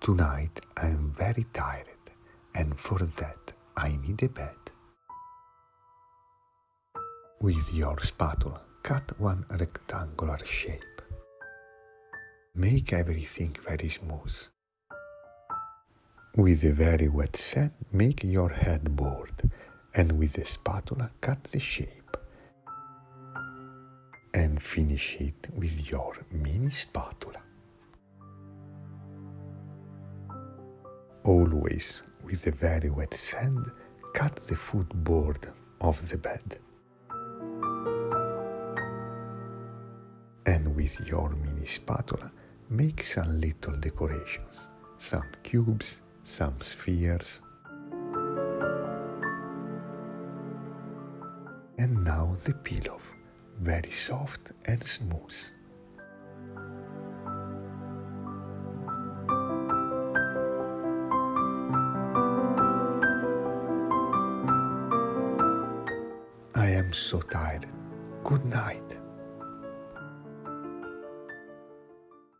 Tonight I am very tired, and for that I need a bed. With your spatula, cut one rectangular shape. Make everything very smooth. With a very wet sand, make your headboard, and with the spatula cut the shape. And finish it with your mini spatula. Always with a very wet sand, cut the footboard of the bed. And with your mini spatula, make some little decorations, some cubes, some spheres. And now the pillow, very soft and smooth. I am so tired. Good night.